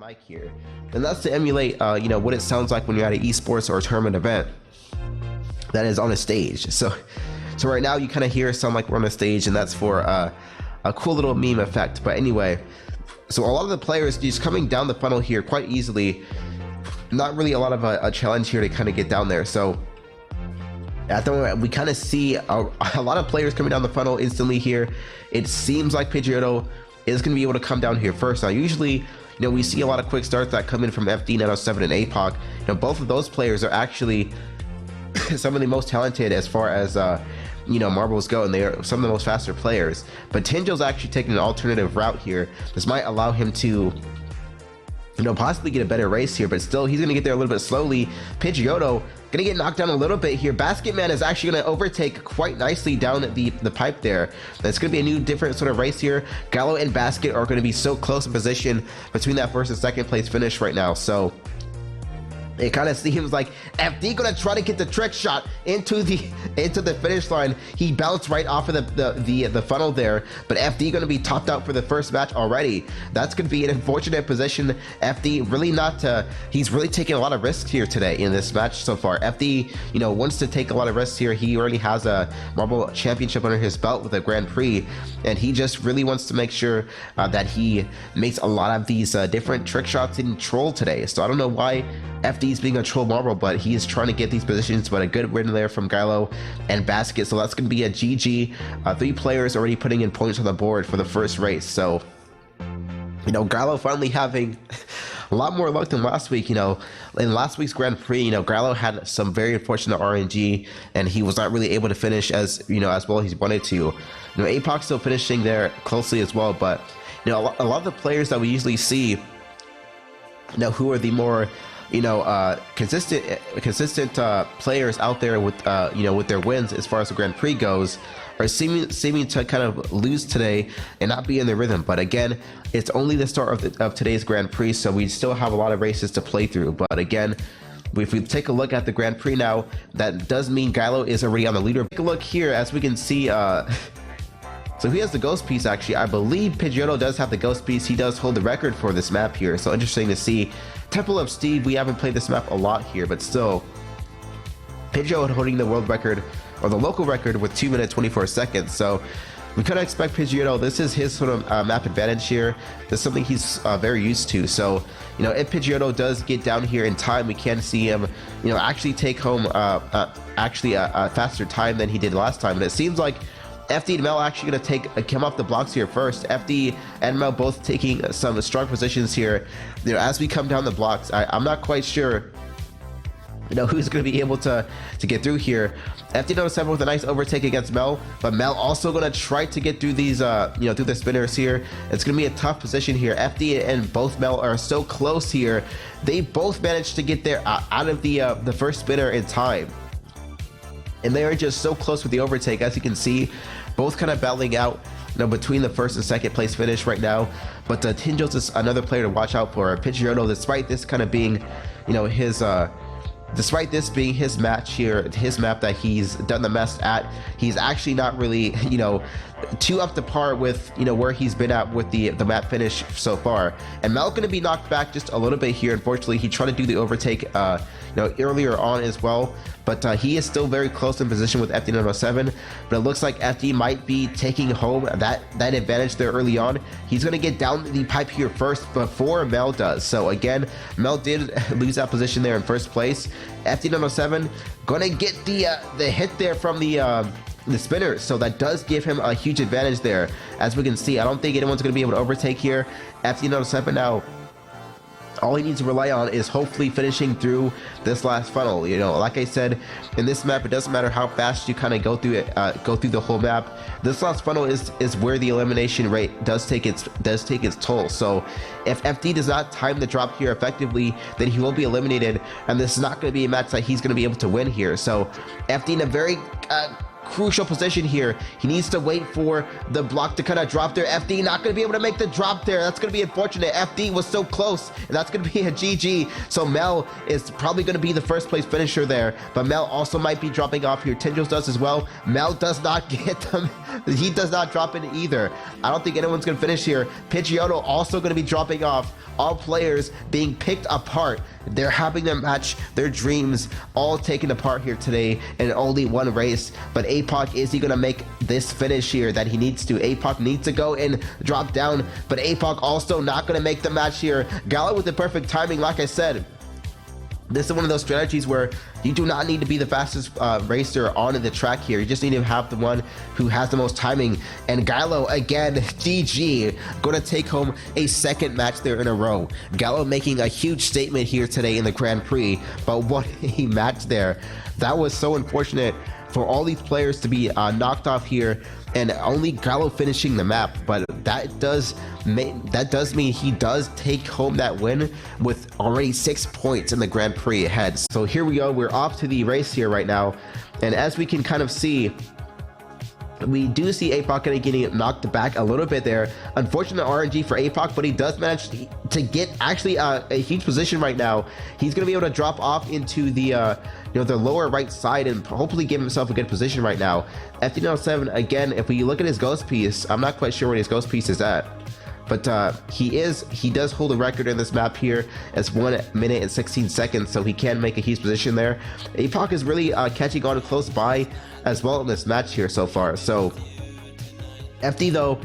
mic here, and that's to emulate what it sounds like when you're at an esports or a tournament event that is on a stage. So right now you kind of hear it sound like we're on a stage, and that's for a cool little meme effect. But anyway, so a lot of the players just coming down the funnel here quite easily. Not really a lot of a challenge here to kind of get down there. So at the moment, we kind of see a lot of players coming down the funnel instantly here. It seems like Pidgeotto is going to be able to come down here first. Now, usually, we see a lot of quick starts that come in from FD, 907, and APOC. Both of those players are actually some of the most talented as far as marbles go, and they are some of the most faster players. But Tinjo's actually taking an alternative route here. This might allow him to possibly get a better race here, but still he's going to get there a little bit slowly. Pidgeotto going to get knocked down a little bit here. Basket Man is actually going to overtake quite nicely down the pipe there. That's going to be a new different sort of race here. Gallo and Basket are going to be so close in position between that first and second place finish right now. So it kind of seems like FD gonna try to get the trick shot into the finish line. He bounced right off of the funnel there, but FD gonna be topped out for the first match already. That's gonna be an unfortunate position. FD really he's really taking a lot of risks here today in this match so far. FD, wants to take a lot of risks here. He already has a Marble Championship under his belt with a Grand Prix, and he just really wants to make sure that he makes a lot of these different trick shots in Troll today. So I don't know why FD's being a troll marble, but he is trying to get these positions. But a good win there from Gallo and Basket, so that's going to be a GG. 3 players already putting in points on the board for the first race. So Gallo finally having a lot more luck than last week. In last week's Grand Prix, Gallo had some very unfortunate RNG, and he was not really able to finish as well as he wanted to. APOC still finishing there closely as well, but a lot of the players that we usually see, who are the more consistent players out there with with their wins as far as the Grand Prix goes, are seeming to kind of lose today and not be in their rhythm. But again, it's only the start of today's Grand Prix, so we still have a lot of races to play through. But again, if we take a look at the Grand Prix now, that does mean Gallo is already on the leader. Take a look here, as we can see. So he has the ghost piece. Actually, I believe Pidgeotto does have the ghost piece. He does hold the record for this map here, so interesting to see. Temple of Steve, we haven't played this map a lot here, but still, Pidgeotto holding the world record, or the local record, with 2 minutes 24 seconds. So we kind of expect Pidgeotto, this is his sort of map advantage here. This is something he's very used to. So if Pidgeotto does get down here in time, we can see him actually take home a faster time than he did last time. And it seems like FD and Mel actually going to come off the blocks here first. FD and Mel both taking some strong positions here. As we come down the blocks, I'm not quite sure who's going to be able to get through here. FD97 with a nice overtake against Mel, but Mel also going to try to get through these through the spinners here. It's going to be a tough position here. FD and both Mel are so close here. They both managed to get there out of the first spinner in time, and they are just so close with the overtake. As you can see, both kind of battling out between the first and second place finish right now. But Tinjo's is another player to watch out for. Pidgeotto, despite this kind of being despite this being his match here, his map that he's done the best at, he's actually not really too up to par with where he's been at with the map finish so far. And Mel going to be knocked back just a little bit here. Unfortunately, he tried to do the overtake earlier on as well, but he is still very close in position with FD907. But it looks like FD might be taking home that advantage there early on. He's going to get down the pipe here first before Mel does. So again, Mel did lose that position there in first place. FD907 going to get the hit there from the spinner, so that does give him a huge advantage there. As we can see, I don't think anyone's going to be able to overtake here. FD907 now, all he needs to rely on is hopefully finishing through this last funnel. Like I said, in this map, it doesn't matter how fast you kind of go through it, go through the whole map. This last funnel is where the elimination rate does take its toll. So if FD does not time the drop here effectively, then he will be eliminated, and this is not going to be a match that he's going to be able to win here. So FD in a very crucial position here. He needs to wait for the block to kind of drop there. FD not going to be able to make the drop there. That's going to be unfortunate. FD was so close, and that's going to be a GG. So Mel is probably going to be the first place finisher there, but Mel also might be dropping off here. Tinjos does as well. Mel does not get them. He does not drop it either. I don't think anyone's going to finish here. Pidgeotto also going to be dropping off. All players being picked apart. They're having their match, their dreams all taken apart here today in only one race. But APOC, is he going to make this finish here that he needs to? APOC needs to go and drop down, but APOC also not going to make the match here. Gala with the perfect timing, like I said. This is one of those strategies where you do not need to be the fastest racer on the track here. You just need to have the one who has the most timing. And Gallo, again, GG, going to take home a second match there in a row. Gallo making a huge statement here today in the Grand Prix, but what a match there. That was so unfortunate for all these players to be knocked off here, and only Gallo finishing the map. But that does mean he does take home that win with already 6 points in the Grand Prix ahead. So here we go, we're off to the race here right now, and as we can kind of see, we do see APOC getting knocked back a little bit there. Unfortunate RNG for APOC, but he does manage to get actually a huge position right now. He's going to be able to drop off into the the lower right side and hopefully give himself a good position right now. FD907, again, if we look at his ghost piece, I'm not quite sure where his ghost piece is at, but he does hold a record in this map here. It's 1 minute and 16 seconds, so he can make a huge position there. APOC is really catching on close by as well in this match here so far. So FD though,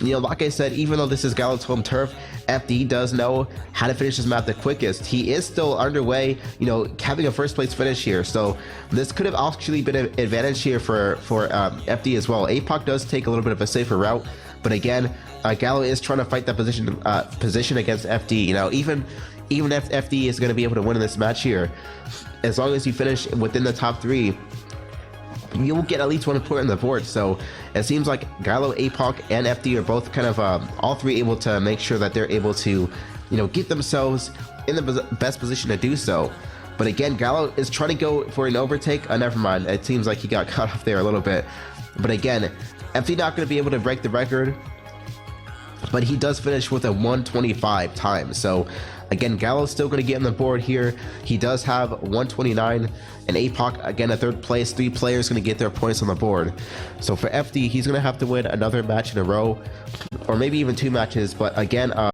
like I said, even though this is Gallo's home turf, FD does know how to finish this map the quickest. He is still underway, having a first place finish here. So this could have actually been an advantage here for FD as well. APOC does take a little bit of a safer route, but again, Gallo is trying to fight that position against FD. Even if FD is going to be able to win in this match here, as long as you finish within the top 3, you will get at least 1 point on the board. So it seems like Gallo, APOC, and FD are both kind of all 3 able to make sure that they're able to get themselves in the best position to do so. But again, Gallo is trying to go for an overtake. Never mind, it seems like he got cut off there a little bit. But again, FD not going to be able to break the record, but he does finish with a 125 time. So again, Gallo's still going to get on the board here. He does have 129, and APOC, again, a 3rd place. 3 players going to get their points on the board. So for FD, he's going to have to win another match in a row, or maybe even 2 matches. But again, all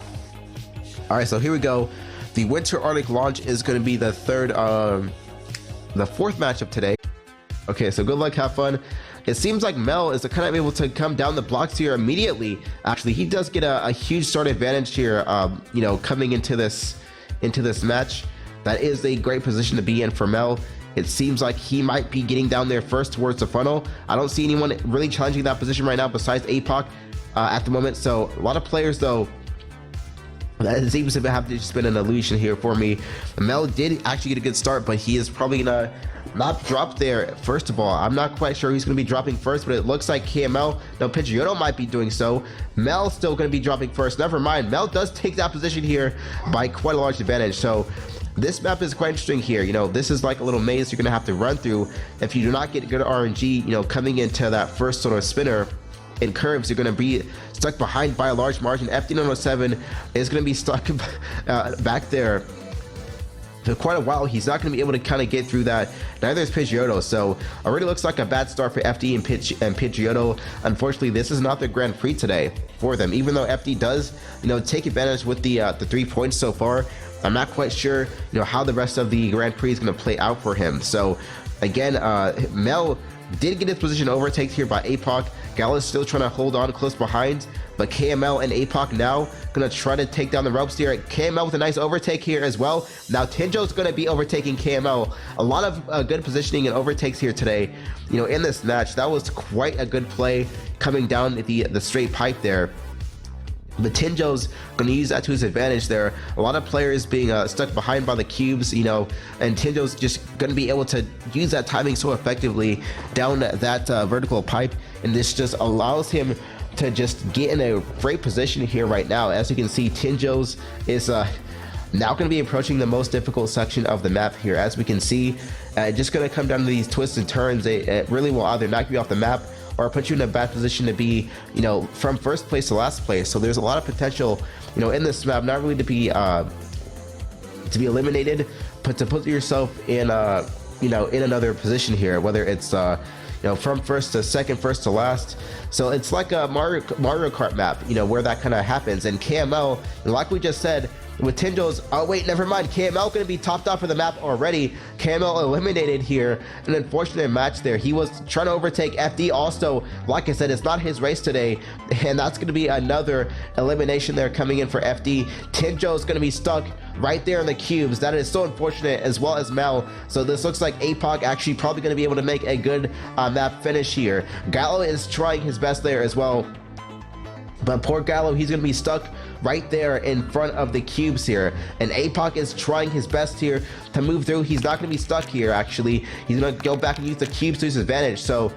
right, so here we go. The Winter Arctic launch is going to be the 4th match of today. Okay, so good luck, have fun. It seems like Mel is kind of able to come down the blocks here immediately. Actually, he does get a huge start advantage here, coming into this match. That is a great position to be in for Mel. It seems like he might be getting down there first towards the funnel. I don't see anyone really challenging that position right now besides APOC at the moment. So a lot of players, though, that seems to have just been an illusion here for me. Mel did actually get a good start, but he is probably gonna not drop there. First of all, I'm not quite sure who's going to be dropping first, but it looks like KML, no, Pidgeotto might be doing so. Mel's still going to be dropping first. Never mind, Mel does take that position here by quite a large advantage. So this map is quite interesting here. This is like a little maze you're going to have to run through. If you do not get good RNG, coming into that first sort of spinner in curves, you're going to be stuck behind by a large margin. FD907 is going to be stuck back there for quite a while. He's not going to be able to kind of get through that. Neither is Pidgeotto. So already looks like a bad start for FD and Pidgeotto. Unfortunately, this is not the Grand Prix today for them. Even though FD does, take advantage with the 3 points so far, I'm not quite sure, how the rest of the Grand Prix is going to play out for him. So again, Mel did get his position overtaked here by APOC. Gal is still trying to hold on close behind, but KML and APOC now gonna try to take down the ropes here. KML with a nice overtake here as well. Now Tinjo's gonna be overtaking KML. A lot of good positioning and overtakes here today, in this match. That was quite a good play coming down the straight pipe there. But Tinjo's going to use that to his advantage there. A lot of players being stuck behind by the cubes, and Tinjo's just going to be able to use that timing so effectively down that vertical pipe. And this just allows him to just get in a great position here right now. As you can see, Tinjo's is Now going to be approaching the most difficult section of the map here. As we can see, just going to come down to these twists and turns. It really will either knock you off the map or put you in a bad position to be, you know, from first place to last place. So there's a lot of potential, you know, in this map, not really to be eliminated, but to put yourself in, you know, in another position here, whether it's, you know, from first to second, first to last. So it's like a Mario Kart map, you know, where that kind of happens. And KML, like we just said, with Tinjo's, oh wait, never mind, KML gonna be topped off for the map already. KML eliminated here. An unfortunate match there. He was trying to overtake FD. Also, like I said, it's not his race today, and that's gonna be another elimination there coming in for FD. Tinjo's gonna be stuck right there in the cubes. That is so unfortunate, as well as Mel. So this looks like APOC actually probably gonna be able to make a good map finish here. Gallo is trying his best there as well, but poor Gallo, he's gonna be stuck right there in front of the cubes here. And APOC is trying his best here to move through. He's not gonna be stuck here, actually. He's gonna go back and use the cubes to his advantage. So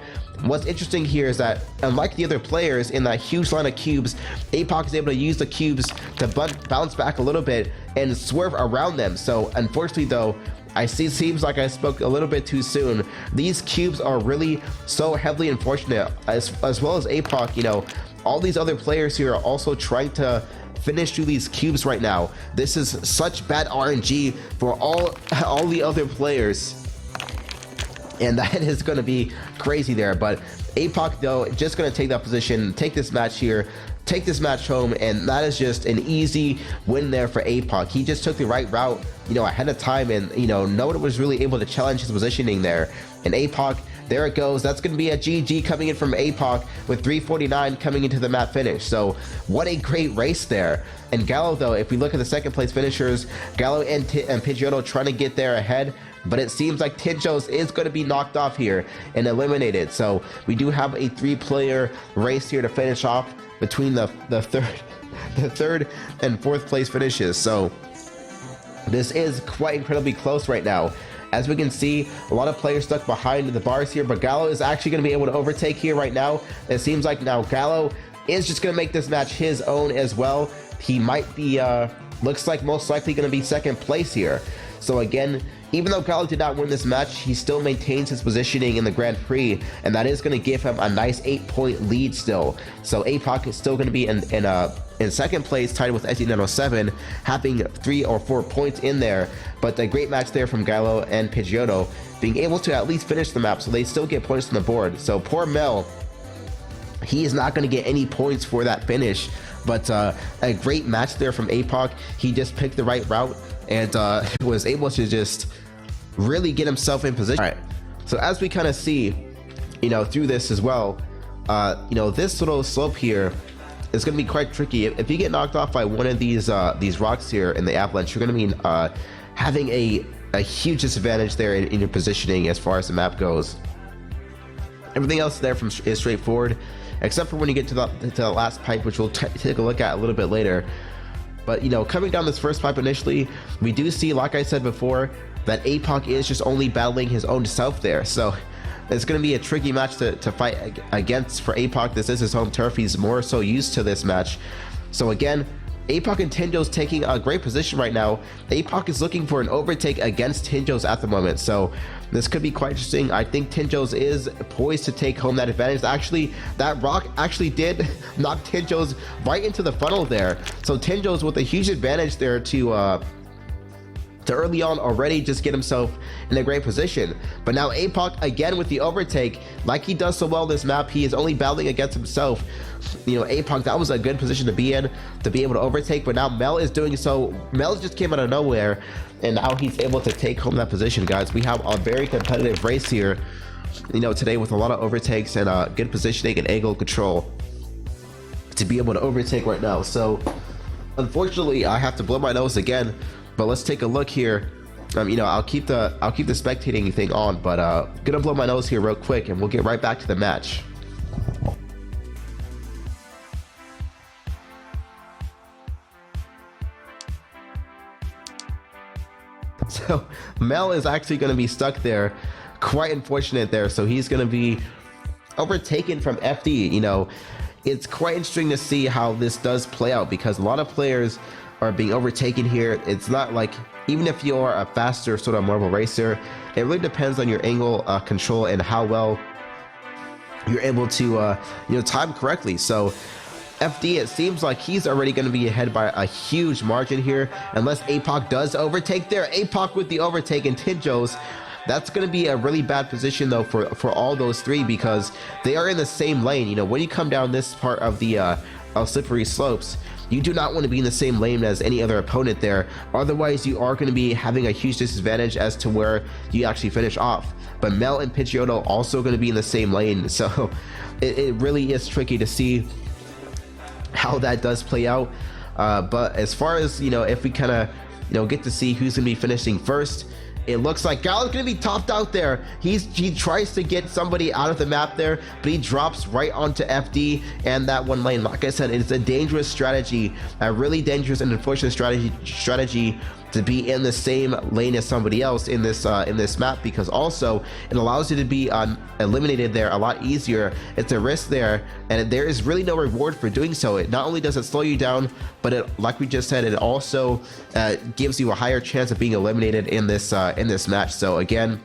what's interesting here is that, unlike the other players in that huge line of cubes, APOC is able to use the cubes to bounce back a little bit and swerve around them. So unfortunately though, seems like I spoke a little bit too soon. These cubes are really so heavily unfortunate, as well as APOC. You know, all these other players here are also trying to finish through these cubes right now. This is such bad RNG for all the other players, and that is going to be crazy there. But APOC though, just going to take that position, take this match here, take this match home, and that is just an easy win there for APOC. He just took the right route, you know, ahead of time, and you know, no one was really able to challenge his positioning there. And APOC, there it goes. That's going to be a GG coming in from APOC with 349 coming into the map finish. So what a great race there. And Gallo though, if we look at the second place finishers, Gallo and Pidgeotto trying to get there ahead, but it seems like Tinjo's is going to be knocked off here and eliminated. So we do have a 3-player race here to finish off between the third and fourth place finishes. So this is quite incredibly close right now. As we can see, a lot of players stuck behind the bars here, but Gallo is actually going to be able to overtake here right now. It seems like now Gallo is just going to make this match his own as well. He might be, looks like most likely going to be second place here. So again, even though Gallo did not win this match, he still maintains his positioning in the Grand Prix, and that is going to give him a nice 8-point lead still. So APOC is still going to be in second place, tied with SE907, having 3 or 4 points in there. But a great match there from Gallo and Pidgeotto, being able to at least finish the map, so they still get points on the board. So poor Mel, he is not going to get any points for that finish. But a great match there from APOC. He just picked the right route and was able to just really get himself in position. All right, so as we kind of see, you know, through this as well, you know, this little slope here is going to be quite tricky. If you get knocked off by one of these rocks here in the avalanche, you're going to be having a huge disadvantage there in your positioning as far as the map goes. Everything else there is straightforward, except for when you get to the last pipe, which we'll take a look at a little bit later. But you know, coming down this first pipe initially, we do see, like I said before, that APOC is just only battling his own self there. So it's going to be a tricky match to fight against for APOC. This is his home turf. He's more so used to this match. So again, APOC and Tinjo's taking a great position right now. APOC is looking for an overtake against Tinjo's at the moment. So this could be quite interesting. I think Tinjo's is poised to take home that advantage. Actually, that rock actually did knock Tinjo's right into the funnel there. So Tinjo's with a huge advantage there to early on already just get himself in a great position. But now APOC again with the overtake, like he does so well this map, he is only battling against himself. You know, APOC, that was a good position to be in, to be able to overtake, but now Mel is doing so. Mel just came out of nowhere, and now he's able to take home that position, guys. We have a very competitive race here, you know, today, with a lot of overtakes and good positioning and angle control to be able to overtake right now. So unfortunately, I have to blow my nose again. But let's take a look here. You know, I'll keep the spectating thing on, but gonna blow my nose here real quick, and we'll get right back to the match. So Mel is actually gonna be stuck there. Quite unfortunate there. So he's gonna be overtaken from FD. You know, it's quite interesting to see how this does play out, because a lot of players are being overtaken here. It's not like, even if you're a faster sort of marble racer, it really depends on your angle control and how well you're able to time correctly. So FD, it seems like he's already going to be ahead by a huge margin here, unless APOC does overtake there. APOC with the overtake, and Tinjos, that's going to be a really bad position though for all those three, because they are in the same lane. You know, when you come down this part of the slippery slopes, you do not want to be in the same lane as any other opponent there. Otherwise, you are going to be having a huge disadvantage as to where you actually finish off. But Mel and Pidgeotto also going to be in the same lane, so it really is tricky to see how that does play out. But as far as, if we kind of, get to see who's going to be finishing first, it looks like Gallo's going to be topped out there. He tries to get somebody out of the map there, but he drops right onto FD and that one lane. Like I said, it's a dangerous strategy, a really dangerous and unfortunate strategy to be in the same lane as somebody else in this map, because also it allows you to be eliminated there a lot easier. It's a risk there, and there is really no reward for doing so. It not only does it slow you down, but it, like we just said, it also gives you a higher chance of being eliminated in this match. So again,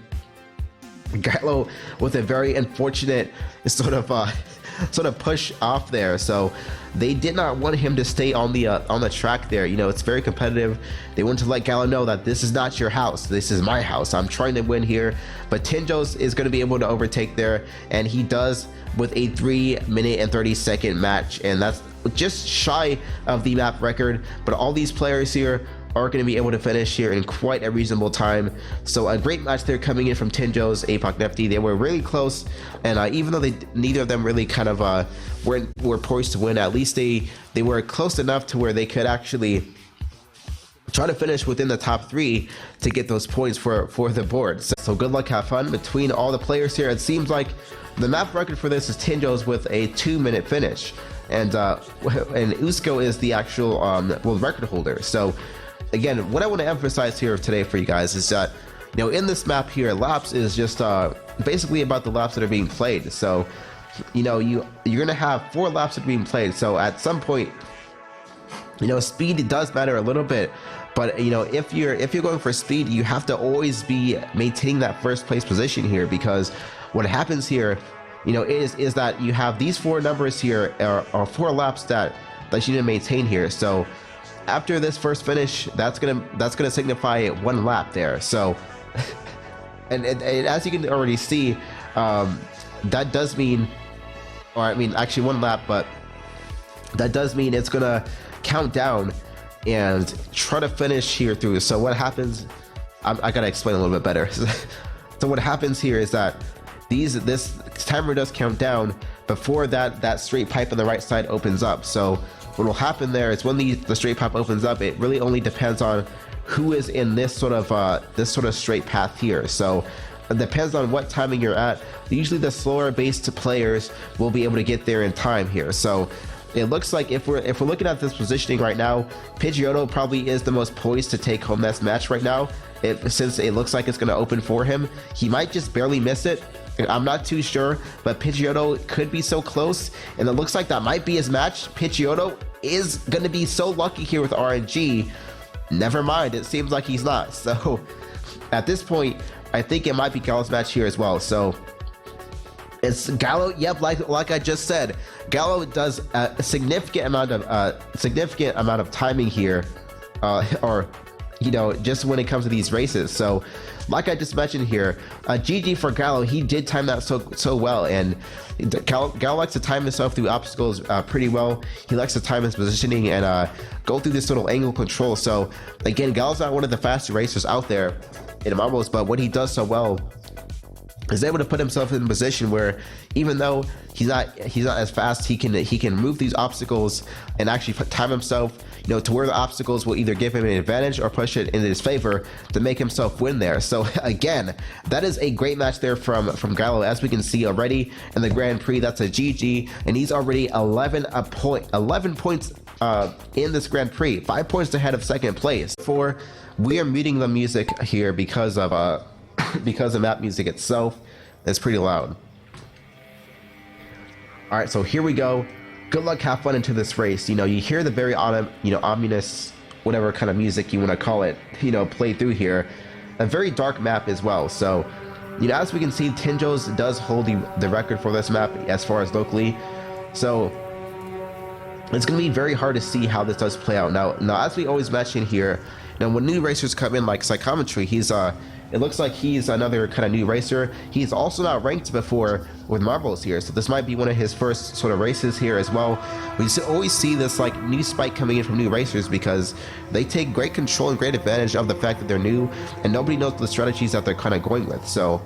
Gallo with a very unfortunate sort of push off there. So they did not want him to stay on the track there. It's very competitive. They want to let Gallo know that this is not your house, this is my house. I'm trying to win here. But Tinjos is going to be able to overtake there, and he does with a 3-minute and 30-second match, and that's just shy of the map record. But all these players here are going to be able to finish here in quite a reasonable time. So a great match there coming in from Tinjos, APOC, Nefty. They were really close, and even though neither of them really kind of were poised to win, at least they were close enough to where they could actually try to finish within the top 3 to get those points for the board. So good luck, have fun between all the players here. It seems like the map record for this is Tinjos with a 2-minute finish, and Usko is the actual world record holder. So again, what I want to emphasize here today for you guys is that, in this map here, laps is just basically about the laps that are being played. So, you're gonna have 4 laps that are being played. So at some point, speed does matter a little bit. But if you're going for speed, you have to always be maintaining that first place position here, because what happens here, is that you have these 4 numbers here, or 4 laps that you need to maintain here. So after this first finish, that's gonna signify 1 lap there. So, and as you can already see, that does mean, actually 1 lap, but that does mean it's gonna count down and try to finish here through. So what happens? I gotta explain a little bit better. So what happens here is that this timer does count down before that straight pipe on the right side opens up. So what will happen there is when the straight pipe opens up, it really only depends on who is in this sort of straight path here. So it depends on what timing you're at. Usually the slower based players will be able to get there in time here. So it looks like if we're looking at this positioning right now, Pidgeotto probably is the most poised to take home this match right now. Since it looks like it's going to open for him, he might just barely miss it. I'm not too sure, but Pidgeotto could be so close, and it looks like that might be his match. Pidgeotto is going to be so lucky here with RNG. Never mind, it seems like he's not. So at this point, I think it might be Gallo's match here as well. So it's Gallo. Yep, like I just said, Gallo does a significant amount of timing here, or just when it comes to these races. So like I just mentioned here, GG for Gallo. He did time that so well, and Gallo likes to time himself through obstacles pretty well. He likes to time his positioning and go through this little angle control. So again, Gallo's not one of the fastest racers out there in marbles, but what he does so well is able to put himself in a position where even though he's not as fast, he can move these obstacles and actually time himself, to where the obstacles will either give him an advantage or push it in his favor to make himself win there. So again, that is a great match there from Gallo. As we can see already in the Grand Prix, that's a GG, and he's already 11 points in this Grand Prix, 5 points ahead of second place. We are muting the music here because of because the map music itself is pretty loud. All right, so here we go. Good luck, have fun into this race. You hear the very ominous whatever kind of music you want to call it, you know, play through here. A very dark map as well. So, you know, as we can see, Tinjo's does hold the record for this map as far as locally. So it's going to be very hard to see how this does play out. Now as we always mention here, you know, when new racers come in like Psychometry, he's it looks like he's another kind of new racer. He's also not ranked before with Marbles here, so this might be one of his first sort of races here as well. We always see this like new spike coming in from new racers because they take great control and great advantage of the fact that they're new and nobody knows the strategies that they're kind of going with. So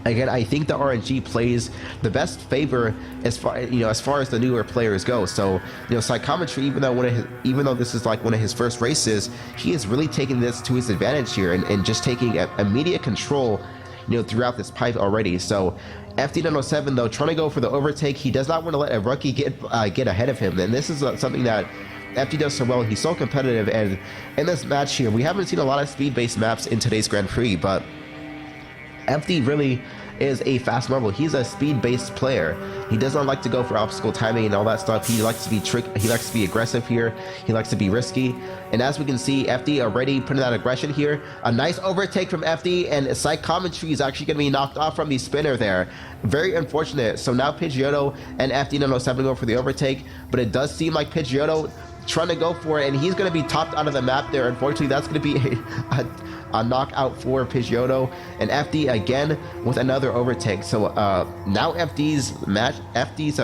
again, I think the RNG plays the best favor as far as the newer players go. So, you know, Psychometry, even though this is like one of his first races, he is really taking this to his advantage here and just taking immediate control, you know, throughout this pipe already. So FD907 though, trying to go for the overtake, he does not want to let a rookie get ahead of him, and this is something that FD does so well. He's so competitive, and in this match here, we haven't seen a lot of speed-based maps in today's Grand Prix, but FD really is a fast marble. He's a speed-based player. He does not like to go for obstacle timing and all that stuff. He likes to be he likes to be aggressive here. He likes to be risky. And as we can see, FD already putting that aggression here. A nice overtake from FD, and Psychometry is actually going to be knocked off from the spinner there. Very unfortunate. So now Pidgeotto and FD907 go for the overtake, but it does seem like Pidgeotto trying to go for it, and he's going to be topped out of the map there. Unfortunately, that's going to be a knockout for Pidgeotto, and FD again with another overtake. So now FD's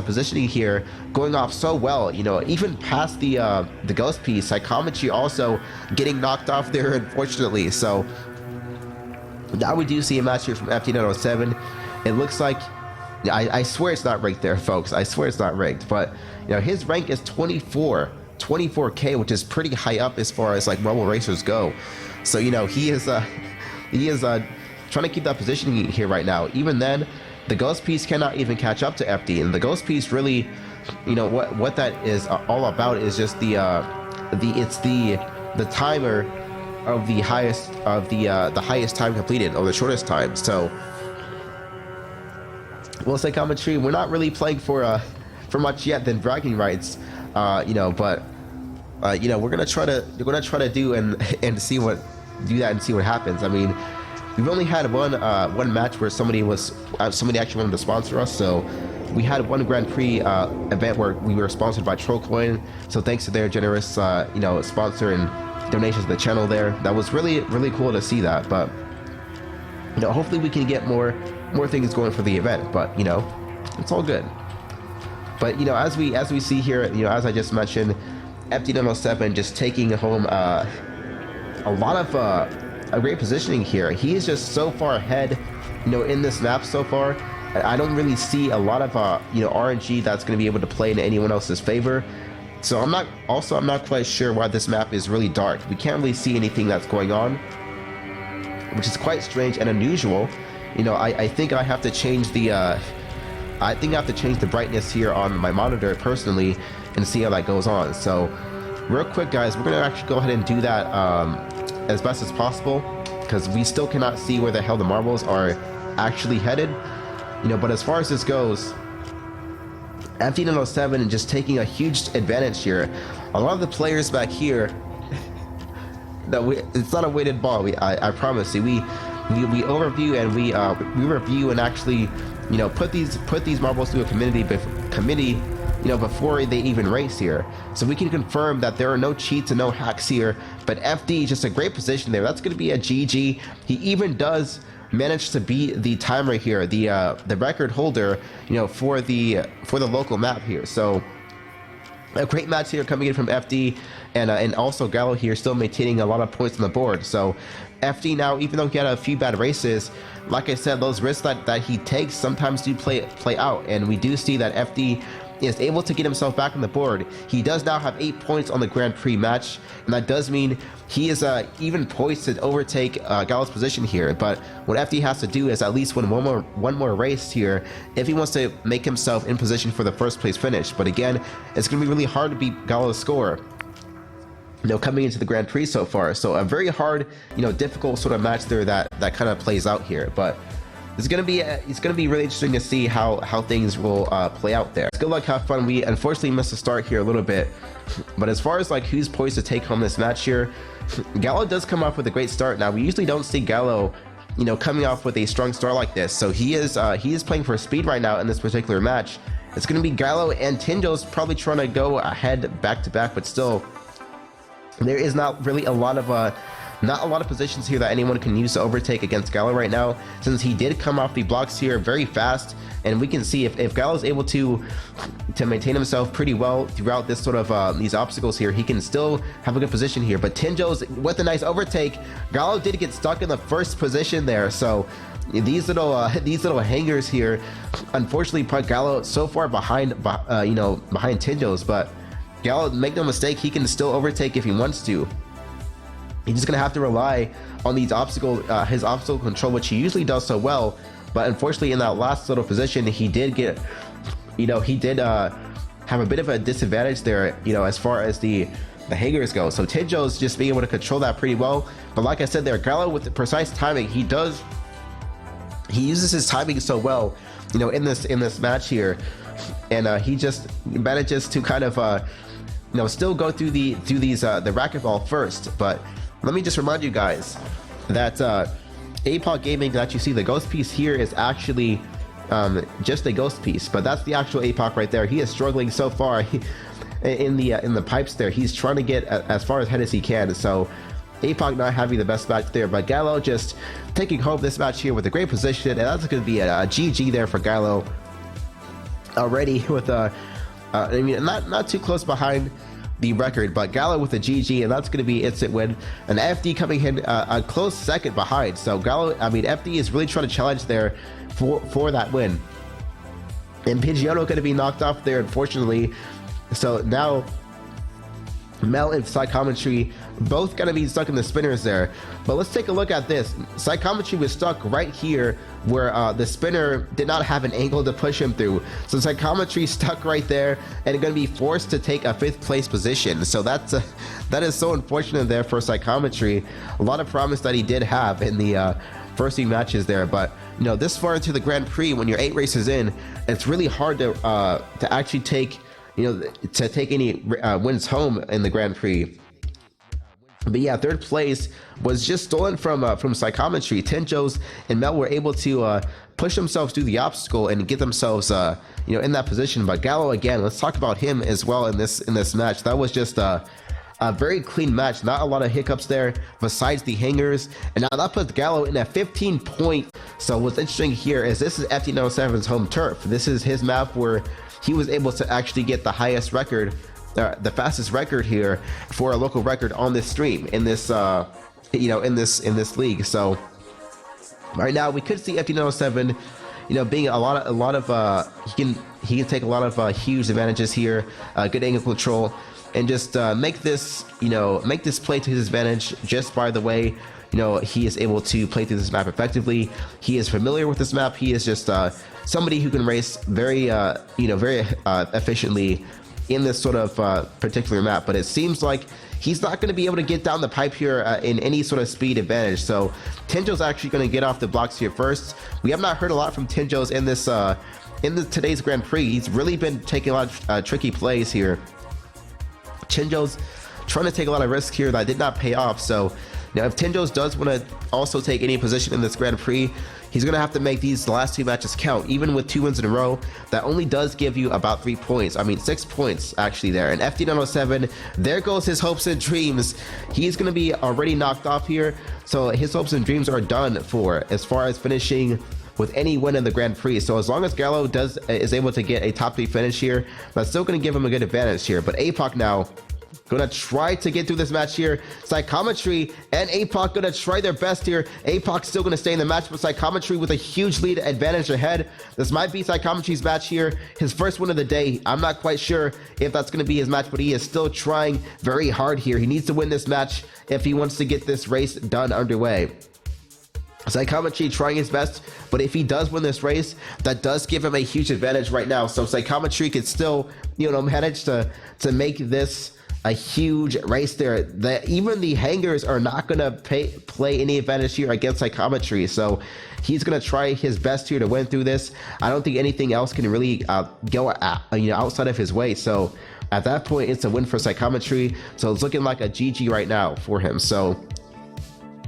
positioning here going off so well, you know, even past the ghost piece. Psychometry also getting knocked off there, unfortunately. So now we do see a match here from FD907. It looks like, I swear it's not ranked there, folks. I swear it's not ranked, but you know, his rank is 24K, which is pretty high up as far as like marble racers go. So, you know, he is trying to keep that positioning here right now. Even then, the ghost piece cannot even catch up to FD, and the ghost piece really, you know, what that is all about is just the timer of the highest time completed, or the shortest time. So we'll say Commentary, we're not really playing for much yet than bragging rights, you know, but you know, we're gonna try to do and see what happens. I mean, we've only had one match where somebody actually wanted to sponsor us. So we had one Grand Prix event where we were sponsored by Trollcoin. So thanks to their generous you know, sponsor and donations to the channel there. That was really cool to see that. But you know, hopefully we can get more things going for the event. But you know, it's all good. But you know, as we see here, you know, as I just mentioned, FD907 just taking home a lot of a great positioning here. He is just so far ahead, you know, in this map so far. I don't really see a lot of you know, RNG that's going to be able to play in anyone else's favor. So I'm not quite sure why this map is really dark. We can't really see anything that's going on, which is quite strange and unusual. You know, I think I have to change the brightness here on my monitor personally and see how that goes on. So real quick, guys, we're gonna actually go ahead and do that as best as possible, because we still cannot see where the hell the marbles are actually headed, you know. But as far as this goes, FD907 is just taking a huge advantage here. A lot of the players back here, no, it's not a weighted ball. I promise you, we overview and we review and actually, you know, put these marbles through a committee, you know, before they even race here. So we can confirm that there are no cheats and no hacks here, but FD is just a great position there. That's going to be a GG. He even does manage to beat the timer here, the record holder, you know, for the local map here. So a great match here coming in from FD, and also Gallo here still maintaining a lot of points on the board. So FD now, even though he had a few bad races, like I said, those risks that he takes sometimes do play out, and we do see that FD is able to get himself back on the board. He does now have 8 points on the Grand Prix match, and that does mean he is even poised to overtake Gallo's position here. But what FD has to do is at least win one more race here if he wants to make himself in position for the first place finish. But again, it's going to be really hard to beat Gallo's score, you know, coming into the Grand Prix so far. So a very hard, you know, difficult sort of match there that kind of plays out here. But it's gonna be really interesting to see how things will play out there. Good luck, have fun. We unfortunately missed the start here a little bit, but as far as like who's poised to take home this match here, Gallo does come off with a great start. Now we usually don't see Gallo, you know, coming off with a strong start like this. So he is playing for speed right now in this particular match. It's going to be Gallo and Tinjo's probably trying to go ahead back to back, but still, there is not really a lot of positions here that anyone can use to overtake against Gallo right now, since he did come off the blocks here very fast. And we can see if Gallo's able to maintain himself pretty well throughout this sort of these obstacles here, he can still have a good position here. But Tinjo's with a nice overtake. Gallo did get stuck in the first position there, so these little hangers here unfortunately put Gallo so far behind behind Tinjo's. But Gallo, make no mistake, he can still overtake if he wants to. He's just gonna have to rely on these his obstacle control, which he usually does so well. But unfortunately, in that last little position, he did get, have a bit of a disadvantage there, as far as the hangers go. So Tinjo's just being able to control that pretty well. But like I said there, Gallo with the precise timing, he uses his timing so well, in this match here, and he just manages to kind of, still go through the racquetball first. But let me just remind you guys that APOC Gaming, that you see the ghost piece here, is actually just a ghost piece, but that's the actual APOC right there. He is struggling so far in the pipes there. He's trying to get as far ahead as he can. So APOC not having the best match there, but Gallo just taking home this match here with a great position, and that's going to be a GG there for Gallo already with not too close behind the record, but Gallo with a GG, and that's going to be instant win. And FD coming in a close second behind. So Gallo, FD is really trying to challenge there for that win. And Pidgeotto going to be knocked off there, unfortunately. So now Mel and Psychometry both going to be stuck in the spinners there. But let's take a look at this. Psychometry was stuck right here where the spinner did not have an angle to push him through. So Psychometry stuck right there and going to be forced to take a 5th place position. So that is so unfortunate there for Psychometry. A lot of promise that he did have in the first few matches there. But this far into the Grand Prix, when you're 8 races in, it's really hard to actually take any wins home in the Grand Prix. But yeah, 3rd place was just stolen from Psychometry. Tinjo's and Mel were able to push themselves through the obstacle and get themselves in that position. But Gallo, again, let's talk about him as well in this match. That was just a very clean match, not a lot of hiccups there besides the hangers. And now that puts Gallo in a 15 point. So what's interesting here is this is FD907's home turf. This is his map where he was able to actually get the highest record, the fastest record here for a local record on this stream in this in this league. So right now we could see FD907 being a lot of he can take a lot of huge advantages here, good angle control, and just make this play to his advantage just by the way he is able to play through this map effectively. He is familiar with this map. He is just somebody who can race very efficiently in this sort of particular map. But it seems like he's not going to be able to get down the pipe here in any sort of speed advantage. So Tinjo's actually going to get off the blocks here first. We have not heard a lot from Tinjo's in this today's Grand Prix. He's really been taking a lot of tricky plays here. Tinjo's trying to take a lot of risks here that did not pay off. So now if Tinjo's does want to also take any position in this Grand Prix, he's going to have to make these last 2 matches count. Even with 2 wins in a row, that only does give you about 3 points. 6 points actually there. And FD907, there goes his hopes and dreams. He's going to be already knocked off here. So his hopes and dreams are done for as far as finishing with any win in the Grand Prix. So as long as Gallo is able to get a top 3 finish here, that's still going to give him a good advantage here. But APOC now gonna try to get through this match here. Psychometry and APOC gonna try their best here. APOC still gonna stay in the match, but Psychometry with a huge lead advantage ahead. This might be Psychometry's match here, his first win of the day. I'm not quite sure if that's gonna be his match, but he is still trying very hard here. He needs to win this match if he wants to get this race done underway. Psychometry trying his best, but if he does win this race, that does give him a huge advantage right now. So Psychometry could still, manage to make this a huge race there. That even the hangers are not going to play any advantage here against psychometry. So he's going to try his best here to win through this. I don't think anything else can really go outside of his way. So at that point, it's a win for psychometry. So it's looking like a GG right now for him. So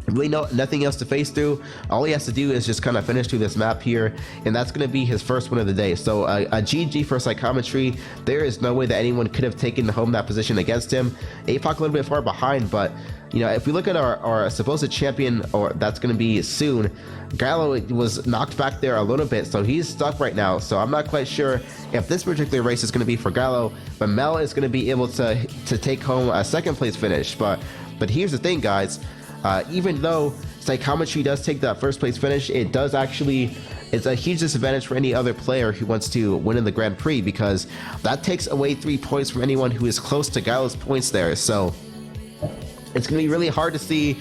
really nothing else to face through. All he has to do is just kind of finish through this map here, and that's going to be his first win of the day. So a GG for psychometry. There is no way that anyone could have taken home that position against him. APOC a little bit far behind, but if we look at our supposed champion, or that's going to be soon, Gallo was knocked back there a little bit, so he's stuck right now. So I'm not quite sure if this particular race is going to be for Gallo, but Mel is going to be able to take home a second place finish. But here's the thing, guys. Even though psychometry does take that first place finish, it's a huge disadvantage for any other player who wants to win in the Grand Prix, because that takes away 3 points from anyone who is close to Gallo's points there. So it's going to be really hard to see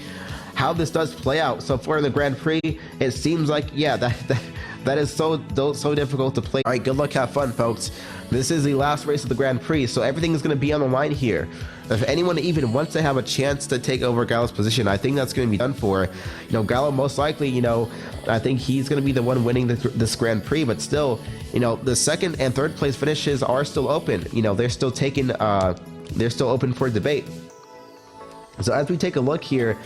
how this does play out. So far in the Grand Prix, it seems like, yeah, that is so difficult to play. All right, good luck, have fun, folks. This is the last race of the Grand Prix, so everything is going to be on the line here. If anyone even wants to have a chance to take over Gallo's position, I think that's going to be done for. Gallo most likely, I think he's going to be the one winning this Grand Prix, but still, the second and third place finishes are still open. They're still open for debate. So as we take a look here,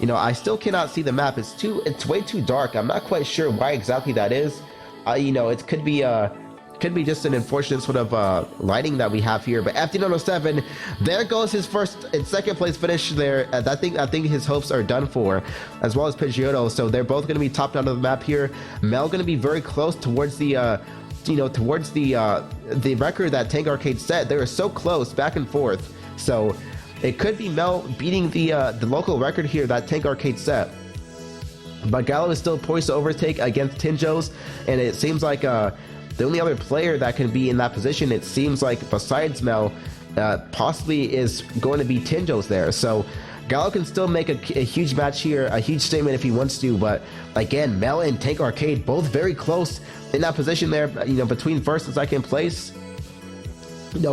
I still cannot see the map. It's way too dark. I'm not quite sure why exactly that is. It could be just an unfortunate sort of lighting that we have here. But FD907, there goes his first and second place finish there. I think his hopes are done for, as well as Pidgeotto. So they're both going to be topped out of the map here. Mel going to be very close towards the record that Tank Arcade set. They were so close, back and forth. So it could be Mel beating the local record here that Tank Arcade set. But Gallo is still poised to overtake against Tinjo's, and it seems like the only other player that can be in that position, it seems like, besides Mel, possibly is going to be Tinjo's there. So Gallo can still make a huge match here, a huge statement if he wants to, but again, Mel and Tank Arcade both very close in that position there, between first and second place.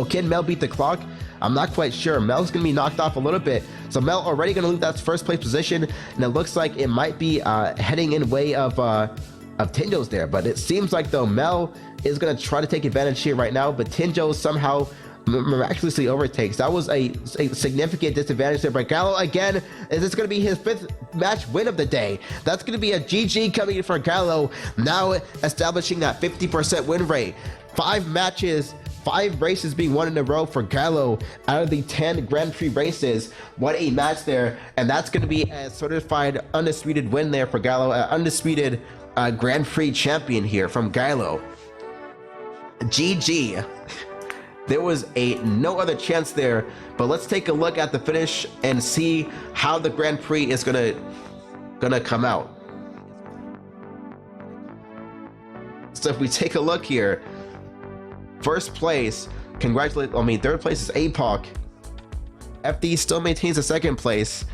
Can Mel beat the clock? I'm not quite sure. Mel's going to be knocked off a little bit. So Mel already going to lose that first place position, and it looks like it might be heading in way of Tinjo's there. But it seems like, though, Mel is going to try to take advantage here right now, but Tinjo somehow miraculously overtakes. That was a significant disadvantage there. But Gallo, again, is this going to be his 5th match win of the day? That's going to be a GG coming in for Gallo, now establishing that 50% win rate. 5 matches, 5 races being won in a row for Gallo out of the 10 Grand Prix races. What a match there. And that's going to be a certified undisputed win there for Gallo, an undisputed Grand Prix champion here from Gallo. GG. There was no other chance there, but let's take a look at the finish and see how the Grand Prix is gonna come out. So if we take a look here, first place, third place is APOC. FD still maintains the second place.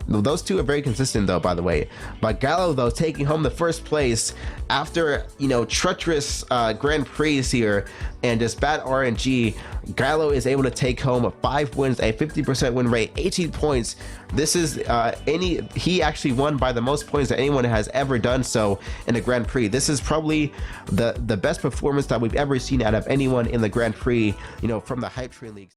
Those two are very consistent, though, by the way. But Gallo, though, taking home the first place after, treacherous Grand Prix here and just bad RNG. Gallo is able to take home 5 wins, a 50% win rate, 18 points. This is he actually won by the most points that anyone has ever done so in a Grand Prix. This is probably the best performance that we've ever seen out of anyone in the Grand Prix, from the Hype Train Leagues.